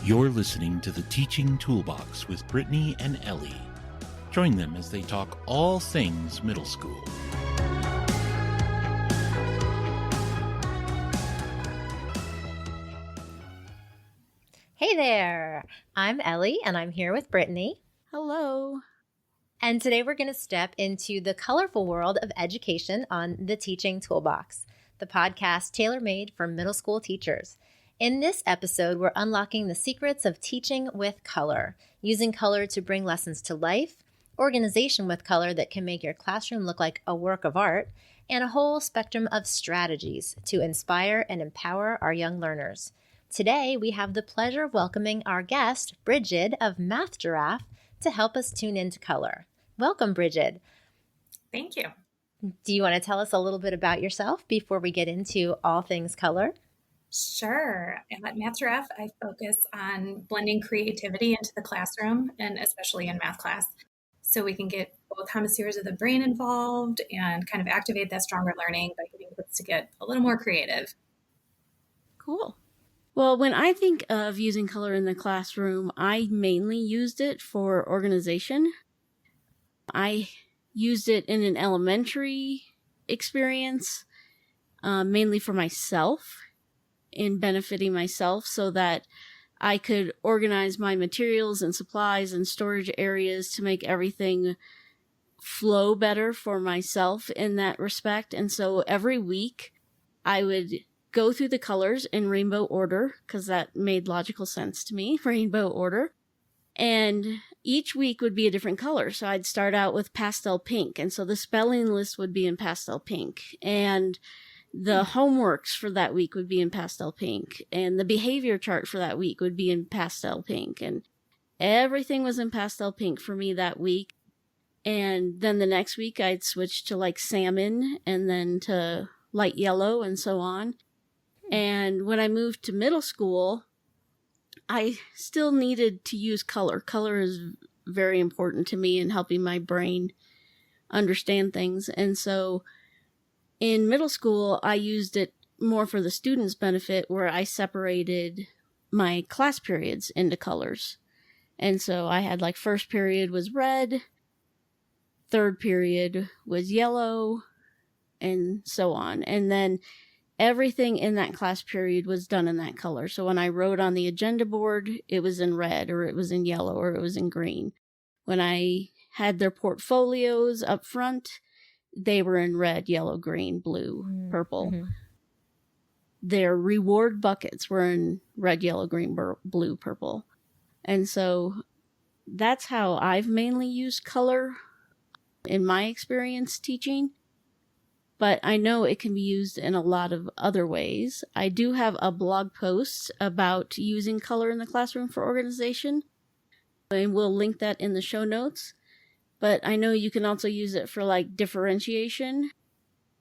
You're listening to the Teaching Toolbox with Brittany and Ellie. Join them as they talk all things middle school. Hey there! I'm Ellie and I'm here with Brittany. Hello. And today we're going to step into the colorful world of education on the Teaching Toolbox, the podcast tailor-made for middle school teachers. In this episode, we're unlocking the secrets of teaching with color, using color to bring lessons to life, organization with color that can make your classroom look like a work of art, and a whole spectrum of strategies to inspire and empower our young learners. Today, we have the pleasure of welcoming our guest, Brigid of Math Giraffe, to help us tune into color. Welcome, Brigid. Thank you. Do you want to tell us a little bit about yourself before we get into all things color? Sure. At Math Giraffe, I focus on blending creativity into the classroom, and especially in math class, so we can get both hemispheres of the brain involved and kind of activate that stronger learning by getting kids to get a little more creative. Cool. Well, when I think of using color in the classroom, I mainly used it for organization. I used it in an elementary experience, mainly for myself, in benefiting myself so that I could organize my materials and supplies and storage areas to make everything flow better for myself in that respect. And so every week I would go through the colors in rainbow order, because that made logical sense to me, rainbow order. And each week would be a different color. So I'd start out with pastel pink. And so the spelling list would be in pastel pink. And the homeworks for that week would be in pastel pink. And the behavior chart for that week would be in pastel pink. And everything was in pastel pink for me that week. And then the next week I'd switch to like salmon and then to light yellow and so on. And when I moved to middle school, I still needed to use color. Color is very important to me in helping my brain understand things. And so in middle school, I used it more for the students' benefit, where I separated my class periods into colors. And so I had like first period was red, third period was yellow, and so on. And then everything in that class period was done in that color. So when I wrote on the agenda board, it was in red, or it was in yellow, or it was in green. When I had their portfolios up front, they were in red, yellow, green, blue, purple. Mm-hmm. Their reward buckets were in red, yellow, green, blue, purple. And so that's how I've mainly used color in my experience teaching. But I know it can be used in a lot of other ways. I do have a blog post about using color in the classroom for organization, and we'll link that in the show notes. But I know you can also use it for like differentiation.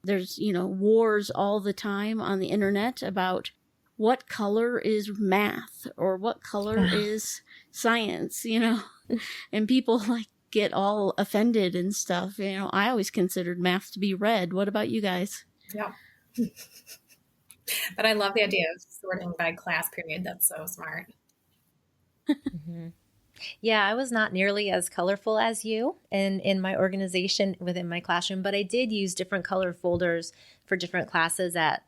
There's, wars all the time on the internet about what color is math or what color is science, and people like get all offended and stuff. I always considered math to be red. What about you guys? Yeah. But I love the idea of sorting by class period. That's so smart. Mm-hmm. Yeah, I was not nearly as colorful as you in my organization within my classroom, but I did use different color folders for different classes at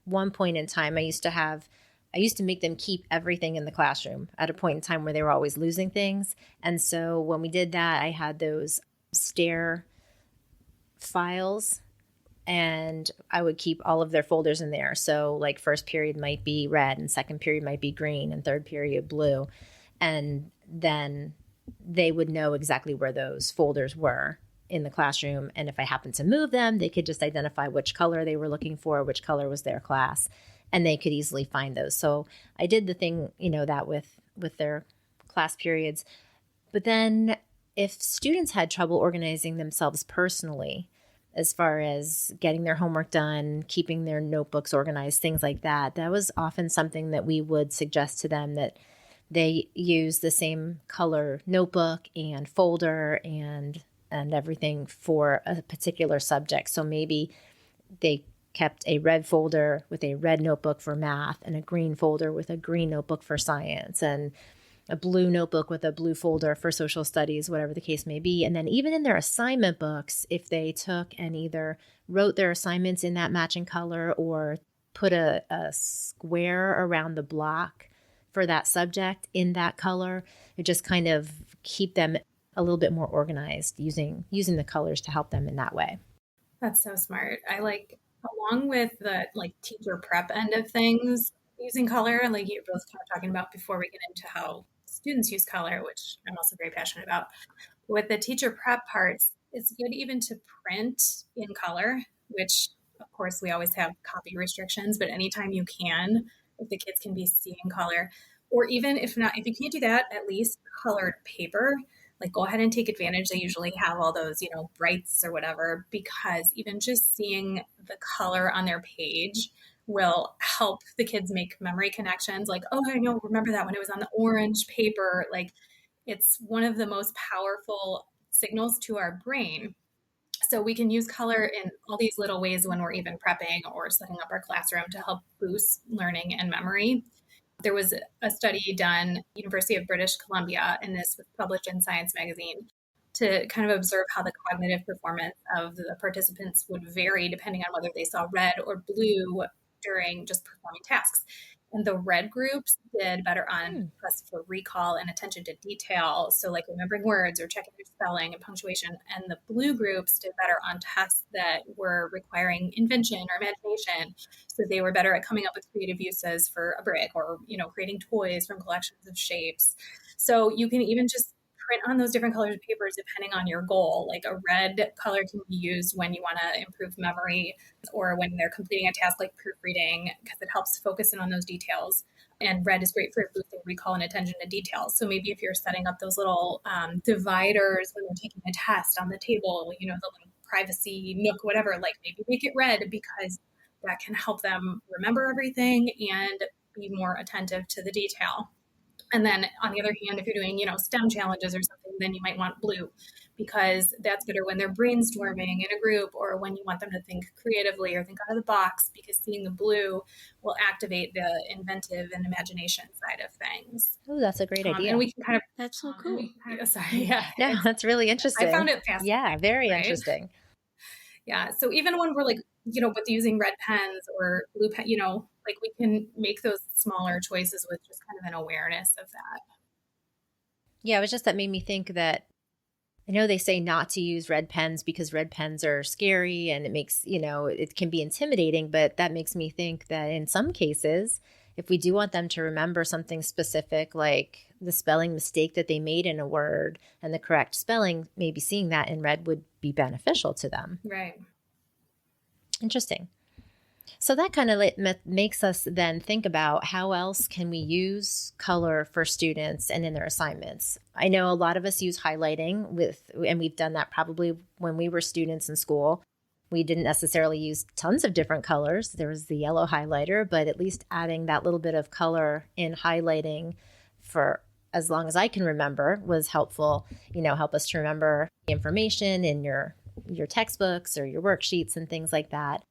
one point in time. I used to make them keep everything in the classroom at a point in time where they were always losing things. And so when we did that, I had those stair files and I would keep all of their folders in there. So like first period might be red and second period might be green and third period blue. And then they would know exactly where those folders were in the classroom. And if I happened to move them, they could just identify which color they were looking for, which color was their class, and they could easily find those. So I did the thing, that with their class periods. But then if students had trouble organizing themselves personally, as far as getting their homework done, keeping their notebooks organized, things like that, that was often something that we would suggest to them, that they use the same color notebook and folder and everything for a particular subject. So maybe they kept a red folder with a red notebook for math and a green folder with a green notebook for science and a blue notebook with a blue folder for social studies, whatever the case may be. And then even in their assignment books, if they took and either wrote their assignments in that matching color or put a square around the block for that subject in that color, it just kind of keep them a little bit more organized using the colors to help them in that way. That's so smart. I like, along with the like teacher prep end of things, using color, like you were both kind of talking about before we get into how students use color, which I'm also very passionate about. With the teacher prep parts, it's good even to print in color, which of course we always have copy restrictions, but anytime you can, if the kids can be seeing color, or even if not, if you can't do that, at least colored paper. Like go ahead and take advantage. They usually have all those, brights or whatever, because even just seeing the color on their page will help the kids make memory connections. Like, oh, I know, remember that when it was on the orange paper. Like it's one of the most powerful signals to our brain. So we can use color in all these little ways when we're even prepping or setting up our classroom to help boost learning and memory. There was a study done, University of British Columbia, and this was published in Science magazine, to kind of observe how the cognitive performance of the participants would vary depending on whether they saw red or blue during just performing tasks. And the red groups did better on tests for recall and attention to detail. So like remembering words or checking their spelling and punctuation. And the blue groups did better on tests that were requiring invention or imagination. So they were better at coming up with creative uses for a brick or, creating toys from collections of shapes. So you can even just print on those different colors of papers depending on your goal. Like a red color can be used when you want to improve memory or when they're completing a task like proofreading, because it helps focus in on those details. And red is great for boosting recall and attention to detail. So maybe if you're setting up those little dividers when they're taking a test on the table, the little privacy nook, whatever, like maybe make it red, because that can help them remember everything and be more attentive to the detail. And then on the other hand, if you're doing, STEM challenges or something, then you might want blue, because that's better when they're brainstorming in a group or when you want them to think creatively or think out of the box, because seeing the blue will activate the inventive and imagination side of things. Oh, that's a great idea. And we can kind of, that's so cool. No, that's really interesting. I found it fascinating. Yeah, very right? interesting. Yeah. So even when we're like, with using red pens or blue pen, like we can make those smaller choices with just kind of an awareness of that. Yeah, it was just that made me think that I know they say not to use red pens because red pens are scary and it makes, it can be intimidating, but that makes me think that in some cases, if we do want them to remember something specific, like the spelling mistake that they made in a word and the correct spelling, maybe seeing that in red would be beneficial to them. Right. Interesting. So that kind of makes us then think about how else can we use color for students and in their assignments. I know a lot of us use highlighting and we've done that probably when we were students in school. We didn't necessarily use tons of different colors. There was the yellow highlighter, but at least adding that little bit of color in highlighting for as long as I can remember was helpful, help us to remember the information in your textbooks or your worksheets and things like that.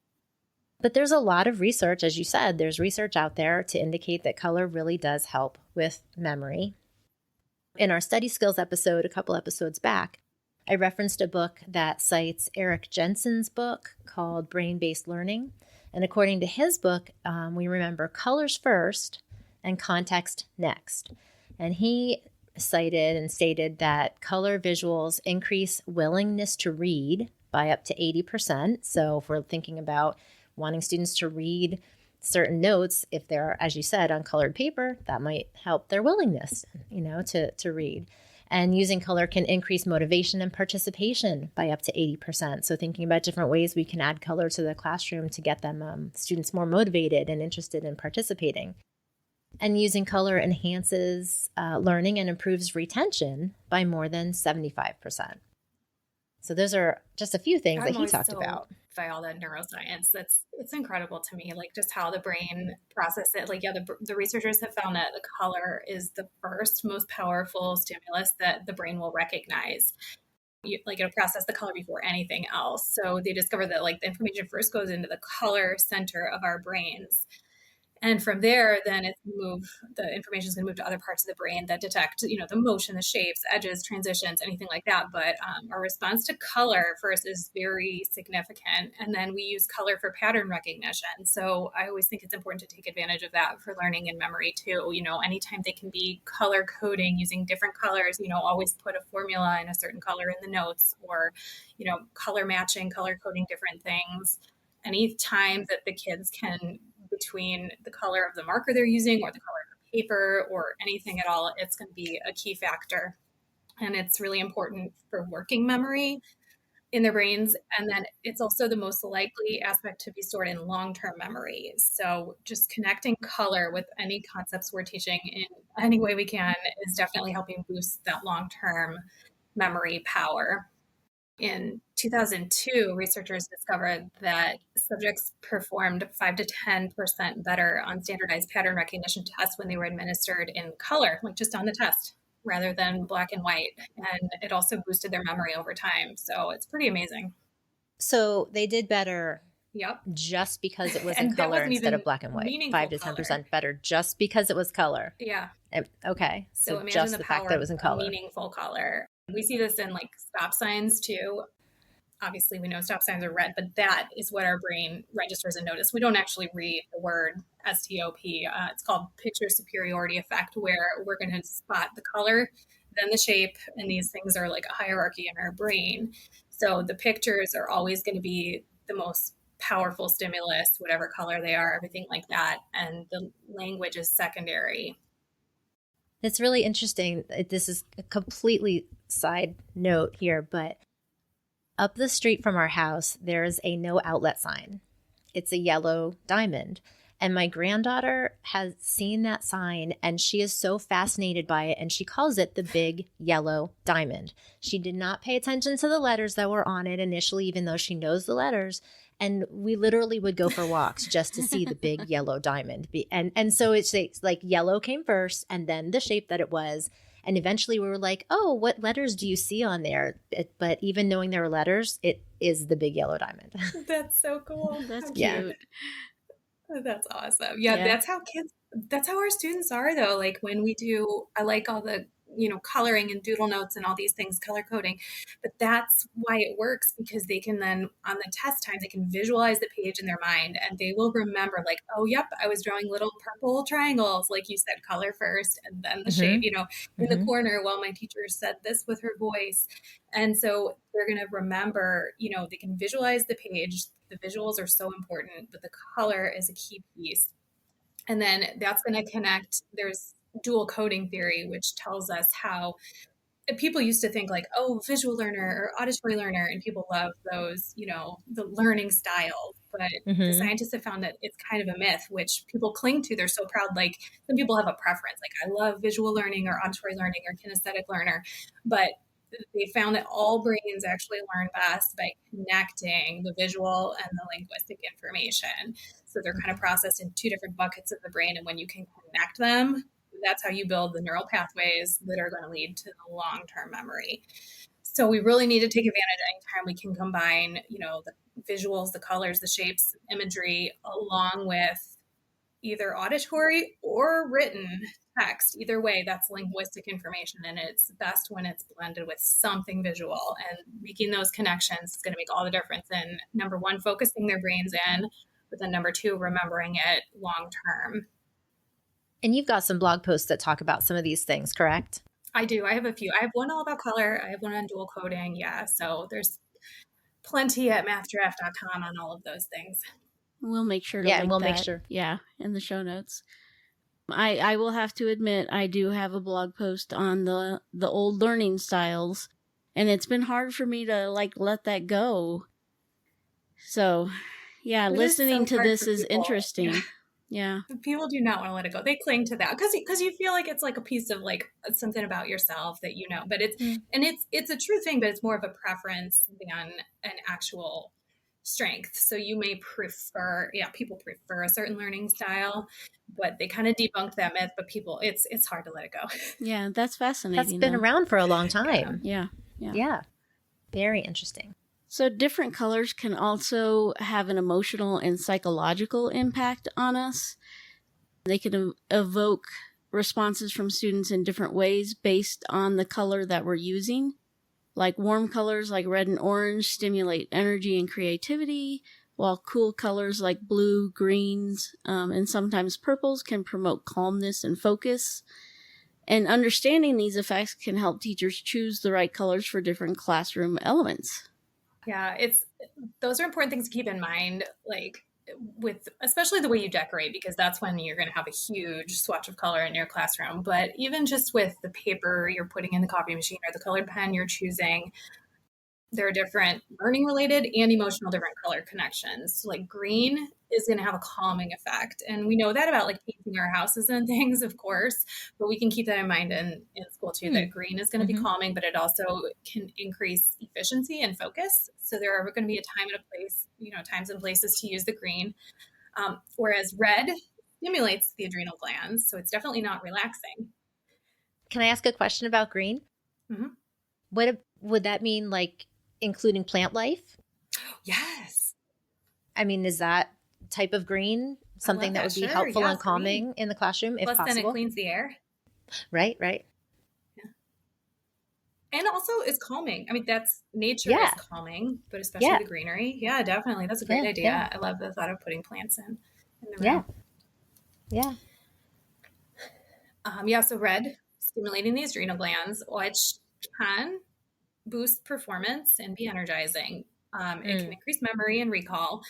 But there's a lot of research, as you said, there's research out there to indicate that color really does help with memory. In our study skills episode, a couple episodes back, I referenced a book that cites Eric Jensen's book called Brain-Based Learning. And according to his book, we remember colors first and context next. And he cited and stated that color visuals increase willingness to read by up to 80%. So if we're thinking about wanting students to read certain notes, if they're, as you said, on colored paper, that might help their willingness, to read. And using color can increase motivation and participation by up to 80%. So thinking about different ways we can add color to the classroom to get them students more motivated and interested in participating. And using color enhances learning and improves retention by more than 75%. So those are just a few things that he talked about. By all that neuroscience, it's incredible to me, like just how the brain processes it. Like, the researchers have found that the color is the first most powerful stimulus that the brain will recognize. it'll process the color before anything else. So they discovered that like the information first goes into the color center of our brains. And from there, then the information is going to move to other parts of the brain that detect, the motion, the shapes, edges, transitions, anything like that. But our response to color first is very significant. And then we use color for pattern recognition. So I always think it's important to take advantage of that for learning and memory too. Anytime they can be color coding using different colors, always put a formula in a certain color in the notes, or, color matching, color coding different things. Any time that the kids can, between the color of the marker they're using or the color of the paper or anything at all, it's going to be a key factor. And it's really important for working memory in their brains. And then it's also the most likely aspect to be stored in long-term memory. So just connecting color with any concepts we're teaching in any way we can is definitely helping boost that long-term memory power. In 2002, researchers discovered that subjects performed 5 to 10% better on standardized pattern recognition tests when they were administered in color, like just on the test, rather than black and white. And it also boosted their memory over time. So it's pretty amazing. So they did better. Yep. Just because it was in color instead of black and white. 5 to 10% better just because it was color. Yeah. Okay. So imagine just the fact that it was in color. Meaningful color. We see this in like stop signs too. Obviously, we know stop signs are red, but that is what our brain registers and notices. We don't actually read the word STOP. It's called picture superiority effect, where we're going to spot the color, then the shape, and these things are like a hierarchy in our brain. So the pictures are always going to be the most powerful stimulus, whatever color they are, everything like that. And the language is secondary. It's really interesting. This is a completely side note here, but up the street from our house, there's a no outlet sign. It's a yellow diamond. And my granddaughter has seen that sign and she is so fascinated by it. And she calls it the big yellow diamond. She did not pay attention to the letters that were on it initially, even though she knows the letters. And we literally would go for walks just to see the big yellow diamond. And so it's like yellow came first and then the shape that it was. And eventually we were like, oh, what letters do you see on there? But even knowing there were letters, it is the big yellow diamond. That's so cool. That's cute. Yeah. That's awesome. Yeah, that's how our students are though. Like when we do, I like all the, coloring and doodle notes and all these things, color coding, but that's why it works, because they can then on the test times, they can visualize the page in their mind and they will remember like, oh, yep, I was drawing little purple triangles. Like you said, color first and then the shape, in the corner while my teacher said this with her voice. And so they're going to remember, they can visualize the page. The visuals are so important, but the color is a key piece. And then that's going to connect. There's dual coding theory, which tells us how people used to think like, oh, visual learner or auditory learner, and people love those, the learning styles. But the scientists have found that it's kind of a myth, which people cling to. They're so proud. Like some people have a preference, like I love visual learning or auditory learning or kinesthetic learner, but they found that all brains actually learn best by connecting the visual and the linguistic information. So they're kind of processed in two different buckets of the brain. And when you can connect them, that's how you build the neural pathways that are going to lead to the long-term memory. So we really need to take advantage anytime we can combine, the visuals, the colors, the shapes, imagery, along with either auditory or written text. Either way, that's linguistic information, and it's best when it's blended with something visual. And making those connections is going to make all the difference in, number one, focusing their brains in, but then number two, remembering it long term. And you've got some blog posts that talk about some of these things, correct? I do. I have a few. I have one all about color. I have one on dual coding. Yeah. So there's plenty at mathgiraffe.com on all of those things. We'll make sure to link that. Yeah, in the show notes. I will have to admit, I do have a blog post on the old learning styles, and it's been hard for me to let that go. So, yeah, listening to this is interesting. Yeah. People do not want to let it go. They cling to that because you feel like it's like a piece of like something about yourself that but it's and it's a true thing, but it's more of a preference than an actual strength. So you may prefer, people prefer a certain learning style, but they kind of debunked that myth, but people, it's hard to let it go. Yeah, that's fascinating. That's been around for a long time. Yeah. Yeah. Very interesting. So different colors can also have an emotional and psychological impact on us. They can evoke responses from students in different ways based on the color that we're using. Like warm colors like red and orange stimulate energy and creativity, while cool colors like blue, greens, and sometimes purples can promote calmness and focus. And understanding these effects can help teachers choose the right colors for different classroom elements. Yeah, those are important things to keep in mind, like with especially the way you decorate, because that's when you're going to have a huge swatch of color in your classroom. But even just with the paper you're putting in the copy machine or the colored pen you're choosing, there are different learning related and emotional different color connections. So like green is going to have a calming effect. And we know that about like painting our houses and things, of course, but we can keep that in mind in school too, that green is going to be calming, but it also can increase efficiency and focus. So there are going to be a time and a place, times and places to use the green. Whereas red stimulates the adrenal glands. So it's definitely not relaxing. Can I ask a question about green? Mm-hmm. What would that mean, like including plant life? Yes. I mean, is that type of green something that would be helpful and calming in the classroom if possible? Plus then it cleans the air. Right. Yeah. And also is calming. I mean, that's nature is calming, but especially the greenery. Yeah, definitely. That's a great idea. Yeah. I love the thought of putting plants in the room. Yeah. So red, stimulating the adrenal glands, which can boost performance and be energizing. It can increase memory and recall.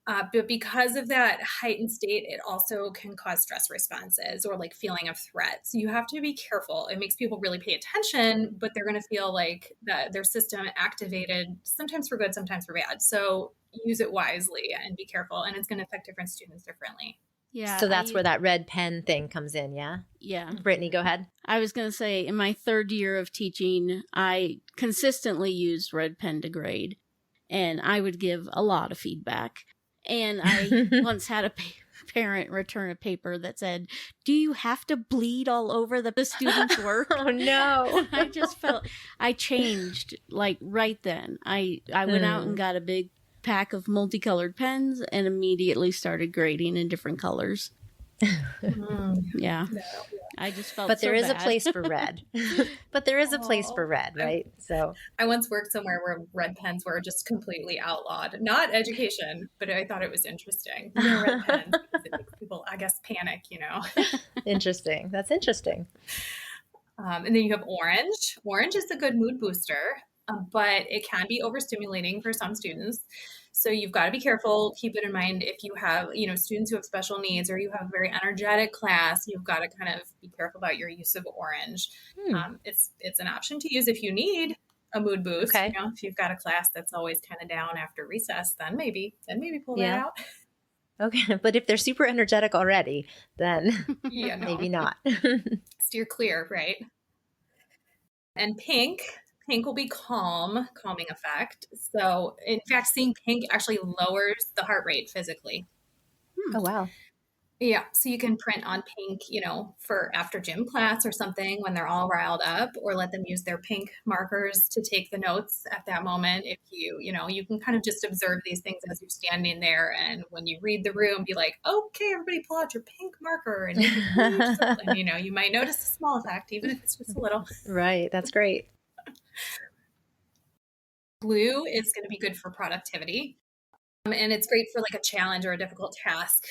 But because of that heightened state, it also can cause stress responses or like feeling of threat. So you have to be careful. It makes people really pay attention, but they're going to feel like their system activated, sometimes for good, sometimes for bad. So use it wisely and be careful. And it's going to affect different students differently. Yeah. So that's where that red pen thing comes in. Yeah. Yeah. Brittany, go ahead. I was going to say, in my third year of teaching, I consistently used red pen to grade, and I would give a lot of feedback. And I once had a parent return a paper that said, "Do you have to bleed all over the student's work?" Oh, no. I just I changed like right then. I went out and got a big pack of multicolored pens and immediately started grading in different colors. Yeah. I just felt But there is bad. a place for red. But there is a place for red, right? So I once worked somewhere where red pens were just completely outlawed. Not education, but I thought it was interesting. Red pens, because it makes people, I guess, panic, Interesting. That's interesting. And then you have orange. Orange is a good mood booster, but it can be overstimulating for some students. So you've got to be careful. Keep it in mind if you have, students who have special needs or you have a very energetic class, you've got to kind of be careful about your use of orange. It's an option to use if you need a mood boost. Okay. If you've got a class that's always kind of down after recess, then maybe pull that out. Okay. But if they're super energetic already, then maybe not. Steer clear, right? And pink will be calming effect. So in fact, seeing pink actually lowers the heart rate physically. Oh, wow. Yeah. So you can print on pink, for after gym class or something when they're all riled up, or let them use their pink markers to take the notes at that moment. If you can kind of just observe these things as you're standing there. And when you read the room, be like, okay, everybody pull out your pink marker and something, you might notice a small effect, even if it's just a little. Right. That's great. Blue is going to be good for productivity. And it's great for like a challenge or a difficult task.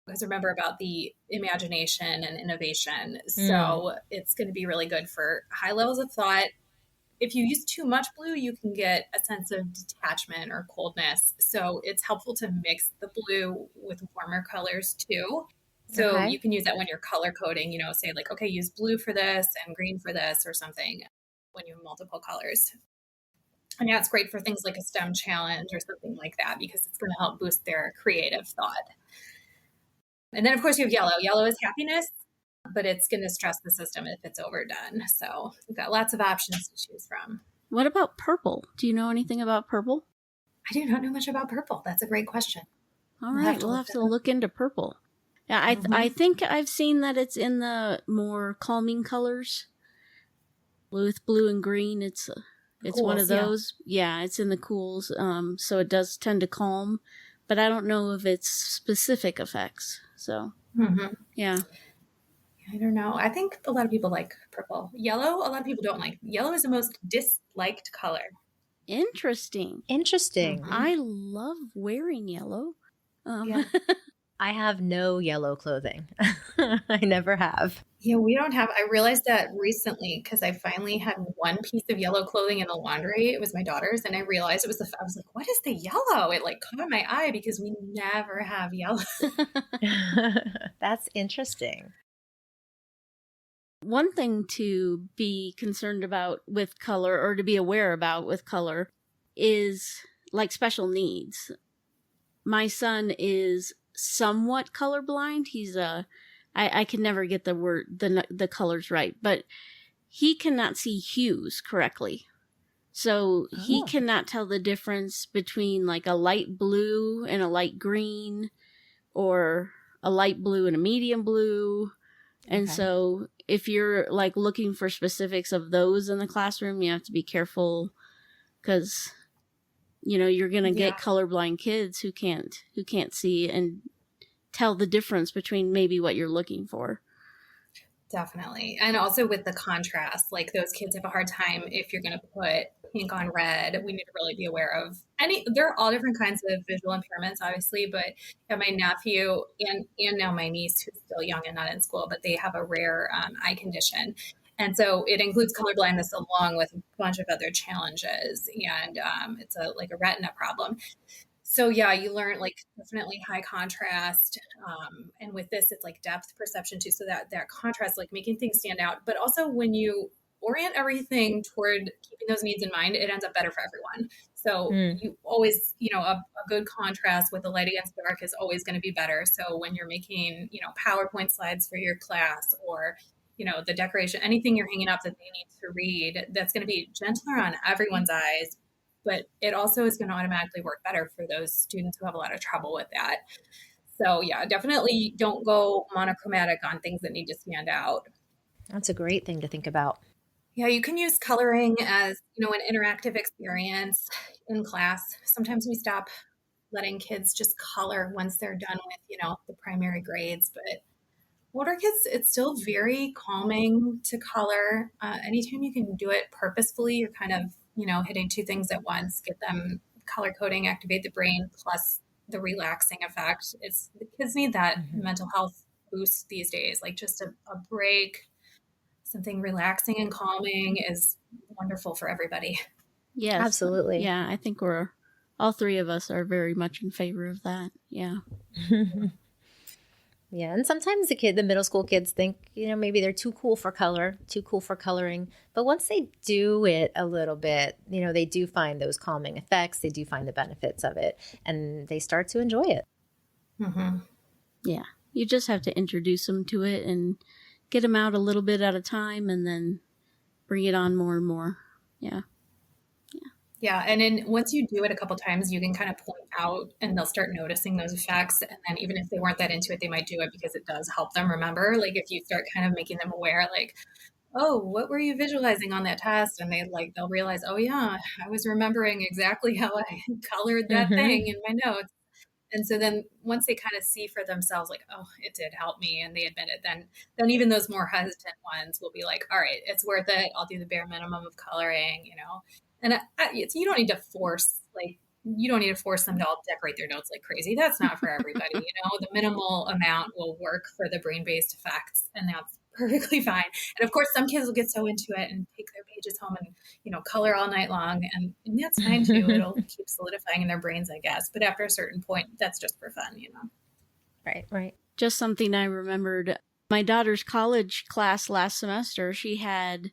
Because remember about the imagination and innovation. So it's going to be really good for high levels of thought. If you use too much blue, you can get a sense of detachment or coldness. So it's helpful to mix the blue with warmer colors too. So you can use that when you're color coding, say like, okay, use blue for this and green for this or something when you have multiple colors. And it's great for things like a STEM challenge or something like that, because it's going to help boost their creative thought. And then, of course, you have yellow. Yellow is happiness, but it's going to stress the system if it's overdone. So we've got lots of options to choose from. What about purple? Do you know anything about purple? I do not know much about purple. That's a great question. All right, we'll have to look into purple. Yeah, I think I've seen that it's in the more calming colors. With blue and green, it's It's one of those. Yeah, it's in the cools. So it does tend to calm, but I don't know of its specific effects. So, yeah. I don't know. I think a lot of people like purple. Yellow, a lot of people don't like. Yellow is the most disliked color. Interesting. I love wearing yellow. I have no yellow clothing. I never have. Yeah, we don't have. I realized that recently because I finally had one piece of yellow clothing in the laundry. It was my daughter's, and I realized it was I was like, what is the yellow? It like caught my eye because we never have yellow. That's interesting. One thing to be concerned about with color, or to be aware about with color, is like special needs. My son is somewhat colorblind. He's I can never get the colors right, but he cannot see hues correctly. So he cannot tell the difference between like a light blue and a light green, or a light blue and a medium blue. And so if you're like looking for specifics of those in the classroom, you have to be careful, because you're going to get colorblind kids who can't see and tell the difference between maybe what you're looking for. Definitely. And also with the contrast, like those kids have a hard time if you're going to put pink on red. We need to really be aware of there are all different kinds of visual impairments, obviously, but my nephew and now my niece, who's still young and not in school, but they have a rare eye condition. And so it includes color blindness along with a bunch of other challenges. And it's a retina problem. So yeah, you learn like definitely high contrast. And with this, it's like depth perception too. So that contrast, like making things stand out, but also when you orient everything toward keeping those needs in mind, it ends up better for everyone. So you always, a good contrast with the light against dark is always going to be better. So when you're making, PowerPoint slides for your class, or, the decoration, anything you're hanging up that they need to read, that's going to be gentler on everyone's eyes, but it also is going to automatically work better for those students who have a lot of trouble with that. So yeah, definitely don't go monochromatic on things that need to stand out. That's a great thing to think about. Yeah, you can use coloring as, an interactive experience in class. Sometimes we stop letting kids just color once they're done with, the primary grades, but older kids, it's still very calming to color. Anytime you can do it purposefully, you're kind of, hitting two things at once, get them color coding, activate the brain, plus the relaxing effect. The kids need that mental health boost these days, like just a break. Something relaxing and calming is wonderful for everybody. Yes, absolutely. Yeah, I think all three of us are very much in favor of that. Yeah. Yeah, and sometimes the middle school kids think, maybe they're too cool for coloring. But once they do it a little bit, they do find those calming effects. They do find the benefits of it, and they start to enjoy it. Mm-hmm. Yeah, you just have to introduce them to it and get them out a little bit at a time, and then bring it on more and more. Yeah. Yeah. And then once you do it a couple times, you can kind of point out and they'll start noticing those effects. And then even if they weren't that into it, they might do it because it does help them remember. Like if you start kind of making them aware, like, oh, what were you visualizing on that test? And they'll realize, oh yeah, I was remembering exactly how I colored that thing in my notes. And so then once they kind of see for themselves, like, oh, it did help me, and they admit it, then even those more hesitant ones will be like, all right, it's worth it. I'll do the bare minimum of coloring, And you don't need to force them to all decorate their notes like crazy. That's not for everybody. The minimal amount will work for the brain-based effects, and that's perfectly fine. And of course, some kids will get so into it and take their pages home and, color all night long. And that's fine too. It'll keep solidifying in their brains, I guess. But after a certain point, that's just for fun, Right. Just something I remembered. My daughter's college class last semester, she had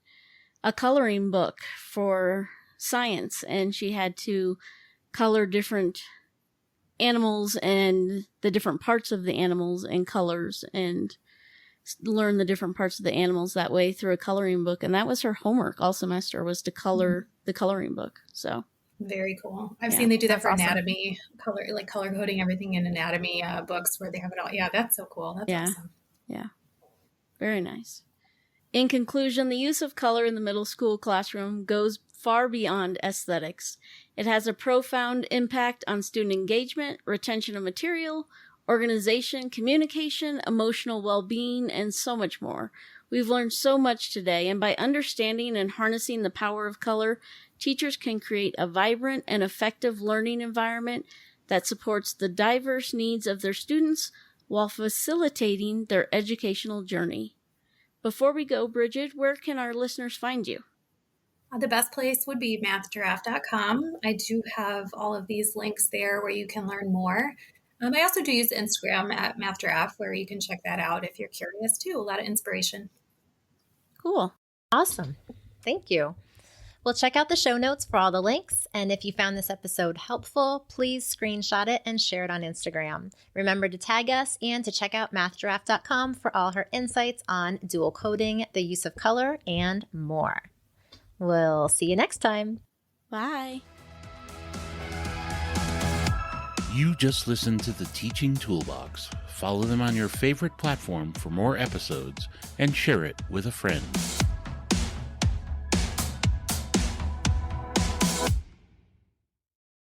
a coloring book for science, and she had to color different animals and the different parts of the animals in colors, and learn the different parts of the animals that way through a coloring book. And that was her homework all semester, was to color the coloring book. So very cool. I've seen they do that for anatomy, color coding everything in anatomy books where they have it all. Yeah, that's so cool. That's awesome. Yeah. Very nice. In conclusion, the use of color in the middle school classroom goes far beyond aesthetics. It has a profound impact on student engagement, retention of material, organization, communication, emotional well-being, and so much more. We've learned so much today, and by understanding and harnessing the power of color, teachers can create a vibrant and effective learning environment that supports the diverse needs of their students while facilitating their educational journey. Before we go, Brigid, where can our listeners find you? The best place would be mathgiraffe.com. I do have all of these links there where you can learn more. I also do use Instagram at mathgiraffe, where you can check that out if you're curious too. A lot of inspiration. Cool. Awesome. Thank you. Well, check out the show notes for all the links. And if you found this episode helpful, please screenshot it and share it on Instagram. Remember to tag us and to check out mathgiraffe.com for all her insights on dual coding, the use of color, and more. We'll see you next time. Bye. You just listened to the Teaching Toolbox. Follow them on your favorite platform for more episodes and share it with a friend.